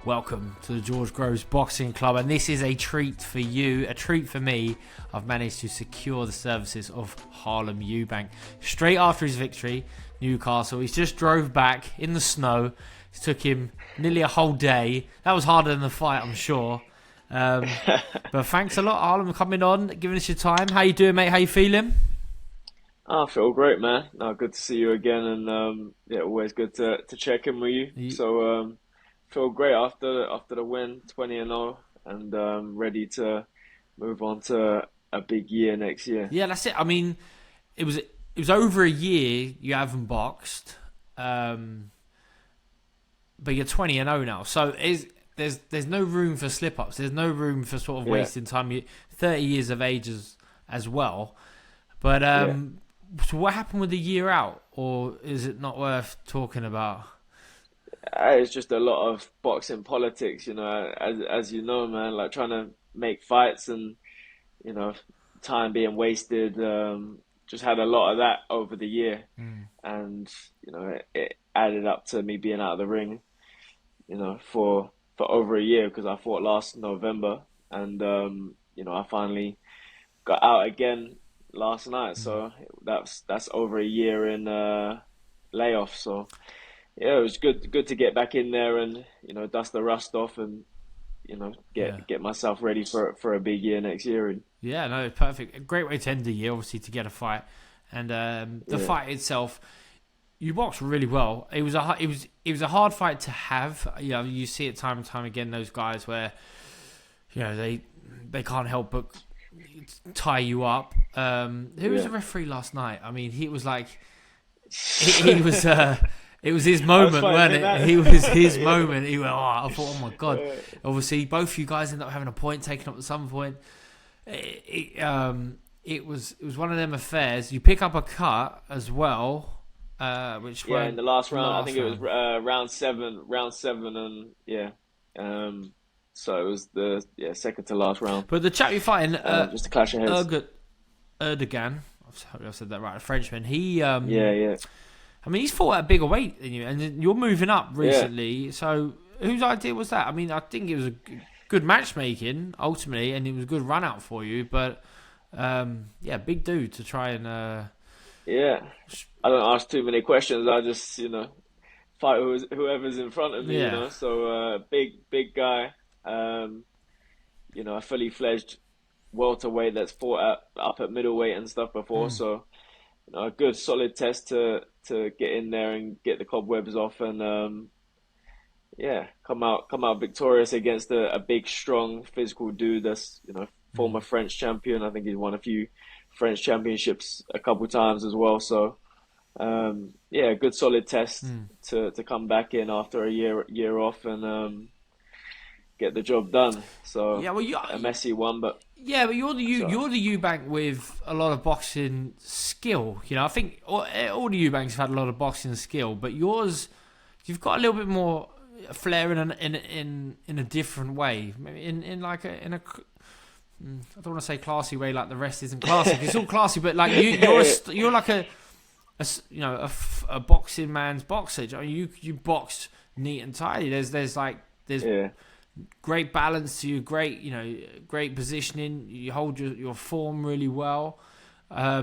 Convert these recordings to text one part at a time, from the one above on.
Welcome to the George Groves Boxing Club, and this is a treat for you, a treat for me. I've managed to secure the services of Harlem Eubank. Straight after his victory, Newcastle, he's just drove back in the snow. It took him nearly a whole day. That was harder than the fight, I'm sure. But thanks a lot, Harlem, for coming on, giving us your time. How you doing, mate? How you feeling? I feel great, man. No, good to see you again, and yeah, always good to check in with you. So feel great after the win, 20-0, and ready to move on to a big year next year. Yeah, that's it. I mean, it was over a year you haven't boxed, but you're 20-0 now. So there's no room for slip ups. There's no room for sort of Yeah, wasting time. You're 30 years of age as well. But yeah. so what happened with the year out, or is it not worth talking about? It's just a lot of boxing politics, as you know, man. Like trying to make fights and you know time being wasted. Just had a lot of that over the year, Mm. and it added up to me being out of the ring, for over a year because I fought last November, and I finally got out again last night. Mm. So that's over a year in layoff. So yeah, it was good to get back in there and dust the rust off and Yeah. get myself ready for a big year next year. And Yeah, no, perfect. A great way to end the year, obviously, to get a fight. And the yeah, fight itself, you boxed really well. It was a hard fight to have. You know, you see it time and time again. Those guys where they can't help but tie you up. Who was yeah. the referee last night? I mean, he was like he was. It was his I was moment, wasn't finding it? that. He was his Yeah, moment. He went, oh, I thought, oh my god. yeah, Obviously, both you guys ended up having a point taken up at some point. It was one of them affairs. You pick up a cut as well, which yeah. In weren't the last the round, I last think it was round. round seven, and yeah. Um, so it was the second to last round. But the chap you're fighting, Just a clash of heads. Erg- Erdogan, I hope I said that right, a Frenchman. He, Yeah, yeah, I mean, he's fought at a bigger weight than you, and you're moving up yeah. recently. So whose idea was that? I mean, I think it was a good matchmaking ultimately, and it was a good run out for you. But yeah, big dude to try and Yeah, I don't ask too many questions. I just, fight whoever's in front of me, yeah. So, big guy, um, a fully fledged welterweight that's fought up at middleweight and stuff before. Mm. So, a good solid test to get in there and get the cobwebs off and yeah, come out victorious against a big, strong, physical dude that's former Mm. French champion. I think he's won a few French championships a couple times as well. So yeah, good solid test Mm. to come back in after a year off and get the job done. So Yeah, well, a messy one, but yeah, but so you're the Eubank with a lot of boxing skill. You know, I think all the Eubanks have had a lot of boxing skill, but yours, you've got a little bit more flair in a different way. Maybe in like I don't want to say classy way, like the rest isn't classy. It's all classy, but like you're like a boxing man's boxer. I mean, you box neat and tidy. There's yeah, great balance to you, great positioning. You hold your form really well. I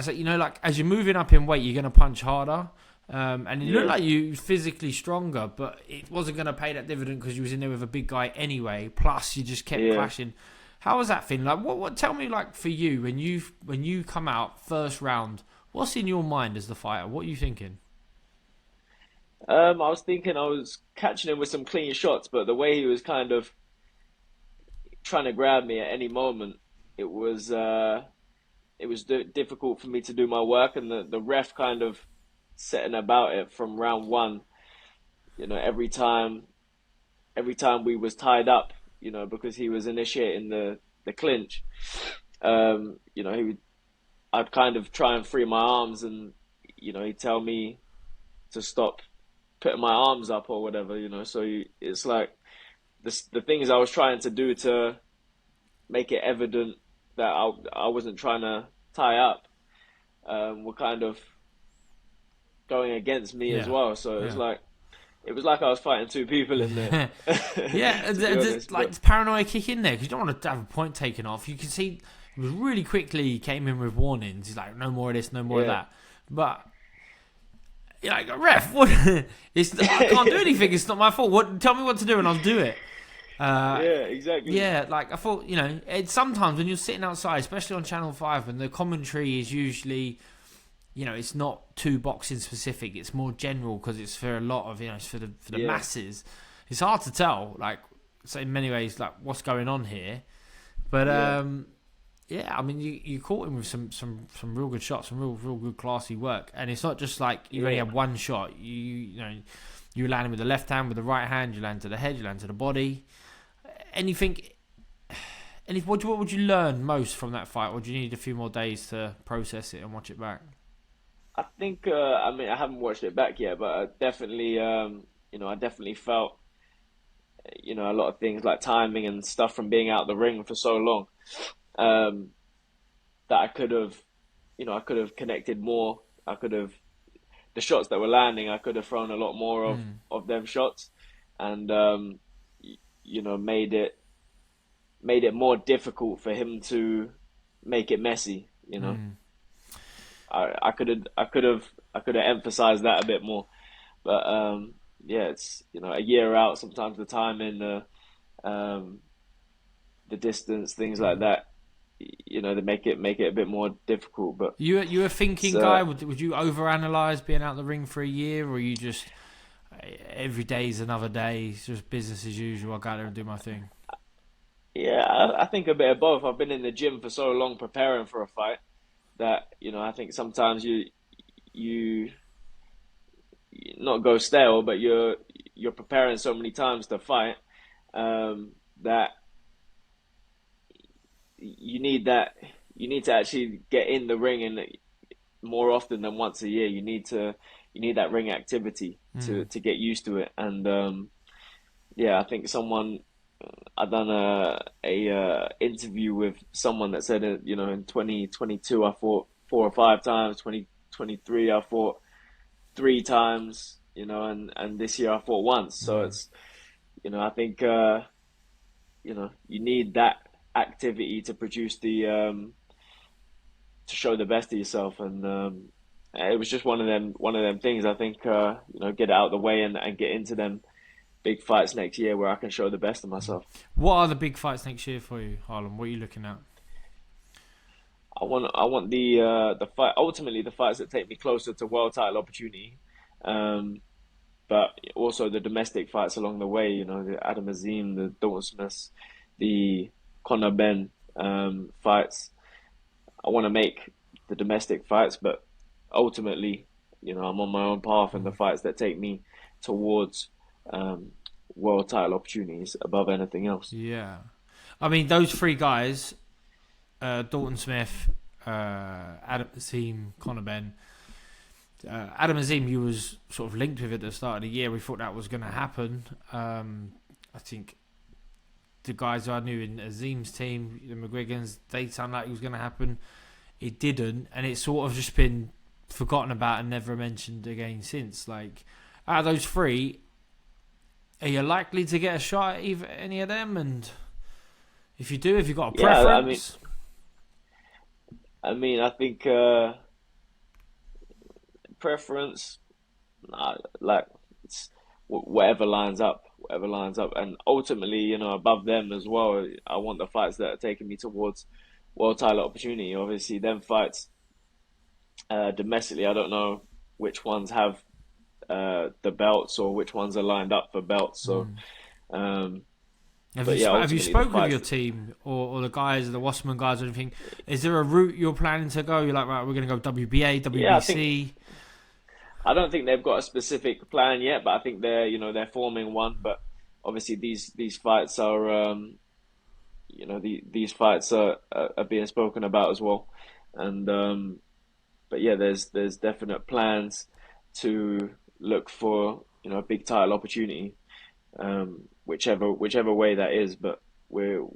said, like as you're moving up in weight, you're going to punch harder. And it looked yeah, like you physically stronger, but it wasn't going to pay that dividend because you was in there with a big guy anyway. Plus, you just kept yeah. clashing. How was that feeling? Like, what? Tell me, like for you, when you come out first round, what's in your mind as the fighter? What are you thinking? I was thinking I was catching him with some clean shots, but the way he was kind of trying to grab me at any moment, it was difficult for me to do my work, and the ref kind of setting about it from round one. Every time we was tied up, because he was initiating the clinch. He would I'd kind of try and free my arms, and he'd tell me to stop putting my arms up or whatever. So it's like the things I was trying to do to make it evident that I wasn't trying to tie up were kind of going against me as Yeah, well. So it was yeah, like it was like I was fighting two people in there. Yeah, To be honest, like but paranoia kick in there because you don't want to have a point taken off. You can see it was really quickly he came in with warnings. He's like, no more of this, no more of yeah, that. But you're like, ref, what? I can't do anything. It's not my fault. What? Tell me what to do and I'll do it. yeah, exactly. Yeah, like I thought, it's sometimes when you're sitting outside, especially on Channel 5, and the commentary is usually, it's not too boxing specific. It's more general because it's for a lot of, it's for the Yeah, masses. It's hard to tell, like, so in many ways, like what's going on here. But yeah, yeah, I mean, you caught him with some real good shots, some real good classy work, and it's not just like you only yeah. have one shot. You land with the left hand, with the right hand, you land to the head, you land to the body. Anything? What would you learn most from that fight, or do you need a few more days to process it and watch it back? I think I mean I haven't watched it back yet, but I definitely I definitely felt a lot of things like timing and stuff from being out the ring for so long um, that I could have connected more. I could have the shots that were landing. I could have thrown a lot more Mm, of them shots, and made it more difficult for him to make it messy. mm. I could have emphasized that a bit more, but yeah, it's a year out. Sometimes the timing, um, the distance, things like that, they make it a bit more difficult. But You a it's thinking guy? Would you overanalyze being out the ring for a year, or you just every day's another day, it's just business as usual? I go there and do my thing. yeah, I think a bit of both. I've been in the gym for so long preparing for a fight that I think sometimes you not go stale, but you're preparing so many times to fight that you need to actually get in the ring and more often than once a year. You need that ring activity Mm. to get used to it. And yeah, I think I done a interview with someone that said in 2022 I fought 4 or 5 times. 2023 I fought 3 times. And this year I fought once. So Mm. it's I think you need that activity to produce the to show the best of yourself. And it was just one of them things. I think get it out of the way and get into them big fights next year where I can show the best of myself. What are the big fights next year for you, Harlem? What are you looking at? I want the fight, ultimately the fights that take me closer to world title opportunity, um, but also the domestic fights along the way. The Adam Azim, the Dalton Smiths, the Conor Benn fights. I want to make the domestic fights, but ultimately, I'm on my own path, and the fights that take me towards um, world title opportunities above anything else. Yeah, I mean those three guys: Dalton Smith, Adam Azim, Conor Benn. Adam Azim, you was sort of linked with at the start of the year. We thought that was going to happen. I think the guys I knew in Azim's team, the McGregors, they sound like it was going to happen. It didn't, and it's sort of just been forgotten about and never mentioned again since. Like, out of those three, are you likely to get a shot at either any of them? And if you do, have you got a Yeah, preference? I think preference, nah, like it's whatever lines up, and ultimately, above them as well. I want the fights that are taking me towards world title opportunity. Obviously, them fights domestically, I don't know which ones have the belts or which ones are lined up for belts. So, Mm. um, Have but you yeah, have you ultimately the spoke with your fights. team or the guys, the Wasserman guys, or anything? Is there a route you're planning to go? You're like, right, we're going to go WBA, Yeah, WBC. I don't think they've got a specific plan yet, but I think they're forming one. But obviously, these fights are these fights are being spoken about as well. And but yeah, there's definite plans to look for a big title opportunity, whichever way that is. But we're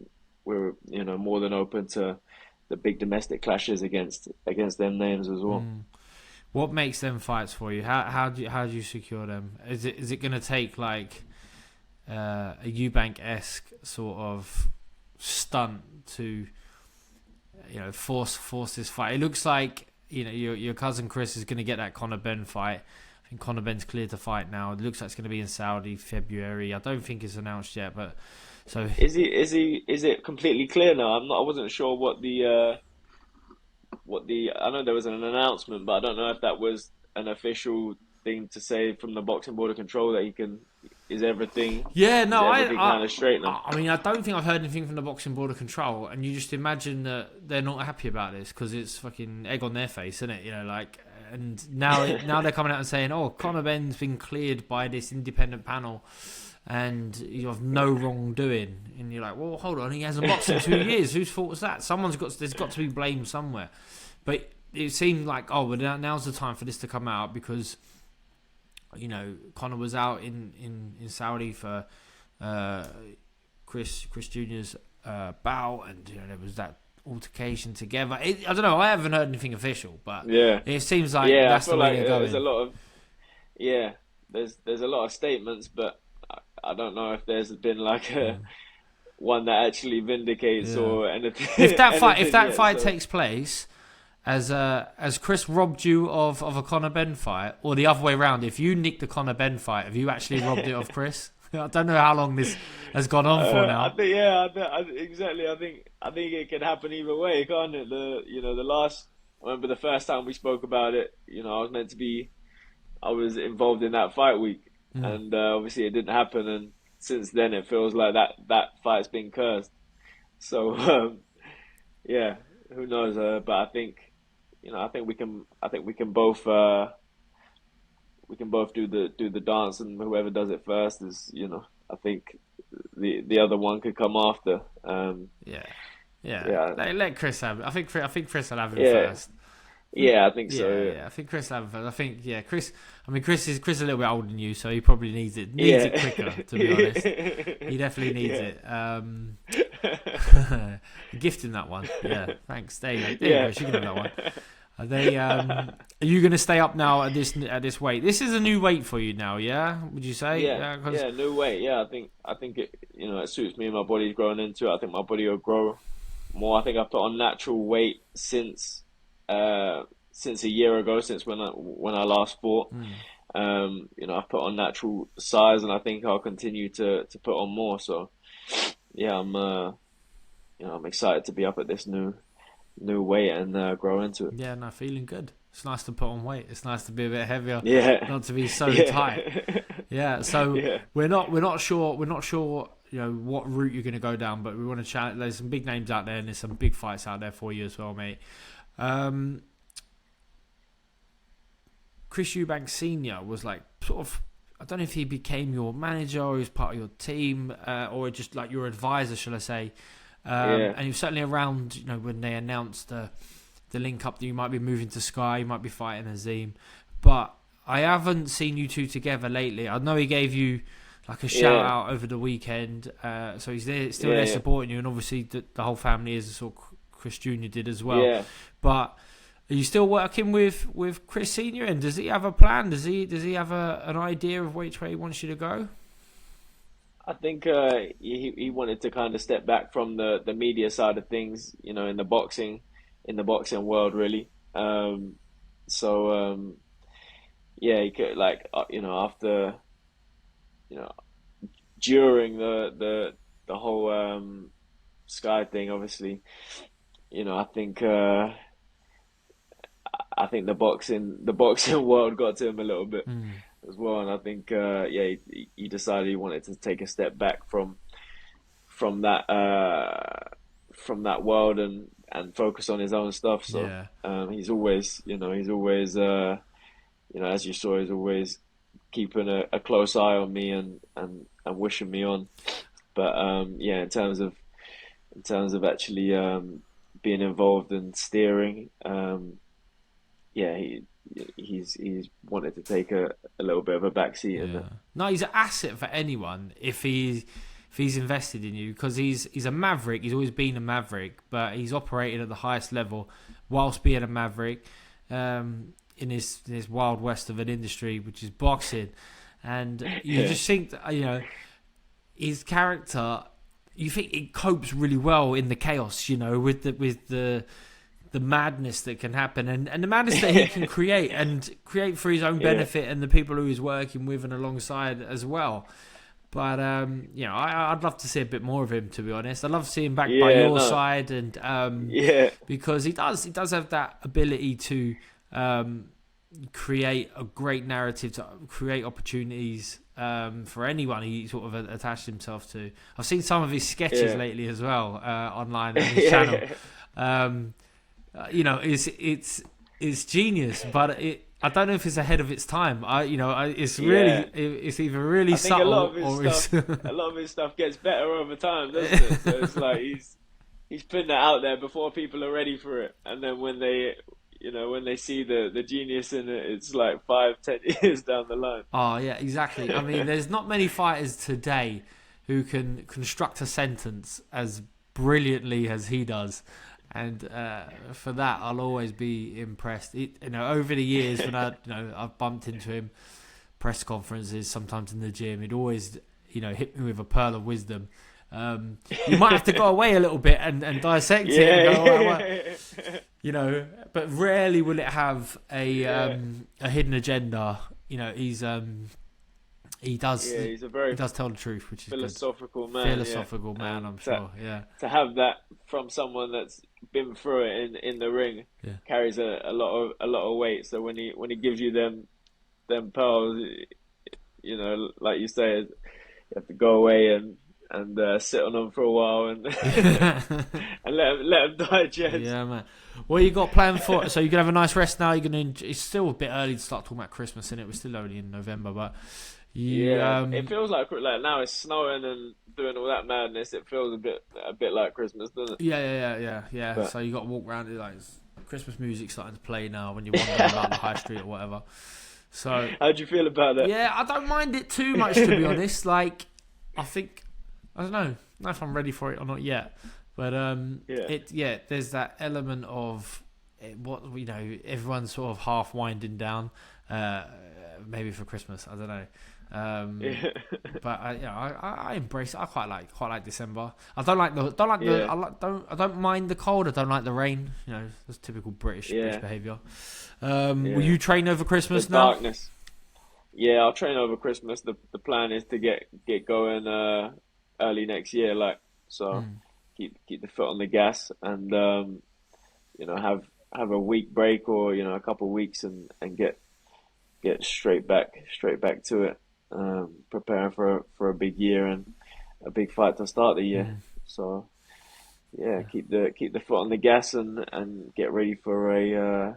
more than open to the big domestic clashes against them names as well. Mm. What makes them fights for you? How do you secure them? Is it going to take like a Eubank-esque sort of stunt to force this fight? It looks like your cousin Chris is going to get that Conor Benn fight. I think Conor Benn's cleared to fight now. It looks like it's going to be in Saudi February. I don't think it's announced yet, but so Is it completely clear now? I wasn't sure what the I know there was an announcement, but I don't know if that was an official thing to say from the Boxing Board of Control that is everything kind of straight now. I mean, I don't think I've heard anything from the Boxing Board of Control, and you just imagine that they're not happy about this because it's fucking egg on their face, isn't it? And now they're coming out and saying, "Oh, Conor Benn's been cleared by this independent panel, and you have no wrongdoing." And you're like, "Well, hold on, he hasn't boxed in 2 years. Whose fault was that? There's got to be blame somewhere." But it seemed like, well, now's the time for this to come out because Conor was out in Saudi for Chris Jr.'s bout, and there was that altercation together. I don't know. I haven't heard anything official, but it seems like that's the way they're going. There's a lot of there's a lot of statements, but I don't know if there's been like a one that actually vindicates or anything. If that fight takes place, as Chris robbed you of a Conor Benn fight, or the other way around, if you nicked the Conor Benn fight, have you actually robbed it of Chris? I don't know how long this has gone on for now. Exactly. I think it can happen either way, can't it? I remember the first time we spoke about it. I was involved in that fight week, and obviously it didn't happen. And since then, it feels like that fight's been cursed. So who knows? But I think we can both do the dance, and whoever does it first is I think the other one could come after. Let Chris have it. I think Chris will have it first. Yeah, I think so. Yeah, I think Chris will have it first. I think Chris. I mean, Chris is a little bit older than you, so he probably needs it quicker. To be honest, he definitely needs it. Gift him that one. Yeah, thanks. There you go. She can have that one. Are you going to stay up now at this weight? This is a new weight for you now, yeah? Would you say? New weight. Yeah, I think it it suits me and my body's growing into it. I think my body will grow more. I think I've put on natural weight since a year ago, since when I last fought. I've put on natural size, and I think I'll continue to put on more. So I'm excited to be up at this new weight and grow into it. Yeah, no, feeling good. It's nice to put on weight. It's nice to be a bit heavier. Yeah. Not to be so tight. Yeah. So we're not sure. We're not sure. What route you're going to go down, but we want to challenge. There's some big names out there, and there's some big fights out there for you as well, mate. Chris Eubank Sr. was like sort of. I don't know if he became your manager or he was part of your team or just like your advisor, shall I say. And he was certainly around, when they announced the link up that you might be moving to Sky, you might be fighting Azim. But I haven't seen you two together lately. I know he gave you like a shout out over the weekend, so he's still there supporting you, and obviously the whole family is, sort of Chris Jr. did as well. Yeah. But are you still working with Chris Sr. and does he have a plan? Does he have an idea of which way he wants you to go? I think he wanted to kind of step back from the media side of things, in the boxing world, really. He could, like, after, during the whole Sky thing, obviously, I think the boxing world got to him a little bit. As well, and I think he decided he wanted to take a step back from that world and focus on his own stuff. So he's always as you saw, he's always keeping a close eye on me and wishing me on. But in terms of actually being involved in steering, he's wanted to take a little bit of a backseat in that. No, he's an asset for anyone if he's invested in you, because he's a maverick. He's always been a maverick, but he's operated at the highest level whilst being a maverick. in this wild west of an industry, which is boxing, and you just think that, his character, you think it copes really well in the chaos, with the madness that can happen and the madness that he can create for his own benefit and the people who he's working with and alongside as well. But I'd love to see a bit more of him, to be honest. I'd love to see him back by your side, and because he does have that ability to create a great narrative, to create opportunities for anyone he sort of attached himself to. I've seen some of his sketches lately as well online on his channel. It's genius, but I don't know if it's ahead of its time. It's either really subtle or a lot of his stuff gets better over time, doesn't it? So it's like he's putting that out there before people are ready for it, and then when they see the genius in it, it's like 5-10 years down the line. Oh yeah, exactly. I mean, there's not many fighters today who can construct a sentence as brilliantly as he does. And for that, I'll always be impressed. Over the years, when I've bumped into him, press conferences, sometimes in the gym, he'd always, hit me with a pearl of wisdom. You might have to go away a little bit and dissect it. And go, but rarely will it have a hidden agenda. He does tell the truth, which is philosophical good. man. Man, I'm sure. Yeah. To have that from someone that's been through it in the ring carries a lot of weight. So when he gives you them pearls, like you say, you have to go away and sit on them for a while and and let them digest. Yeah, man. What you got planned for? So you can have a nice rest now. It's still a bit early to start talking about Christmas, isn't it? We're still only in November, but. It feels like now it's snowing and doing all that madness. It feels a bit like Christmas, doesn't it? Yeah. But, so you got to walk around it like Christmas music starting to play now when you're wandering around the high street or whatever. So how do you feel about that? Yeah, I don't mind it too much, to be honest. Like, I don't know if I'm ready for it or not yet, but there's that element of everyone's sort of half winding down, maybe for Christmas. I don't know. But I embrace it. I quite like December. I don't mind the cold. I don't like the rain. That's typical British behaviour. Will you train over Christmas now? Darkness. Yeah, I'll train over Christmas. The plan is to get going early next year. Keep the foot on the gas and have a week break or a couple of weeks and get straight back to it. Preparing for a big year and a big fight to start the year. So keep the foot on the gas and get ready for a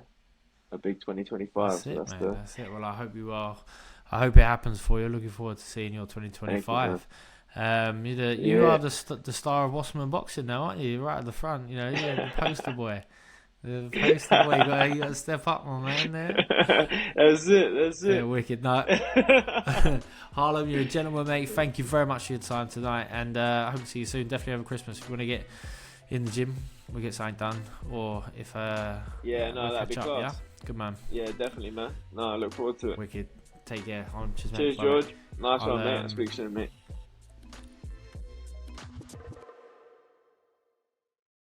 big 2025. That's it. Well, I hope you are. I hope it happens for you. Looking forward to seeing your 2025. You are the star of Wasserman Boxing now, aren't you? You're right at the front. You're the poster boy. The poster boy, you got to step up, my man. There. That's it. Yeah, wicked night. Harlem, you're a gentleman, mate. Thank you very much for your time tonight, and I hope to see you soon. Definitely over Christmas. If you want to get in the gym, we'll get something done. Or if that'd be class. Yeah, good man. Yeah, definitely, man. No, I look forward to it. Wicked. Take care. Cheers, George. Nice one, mate. Speak soon, mate.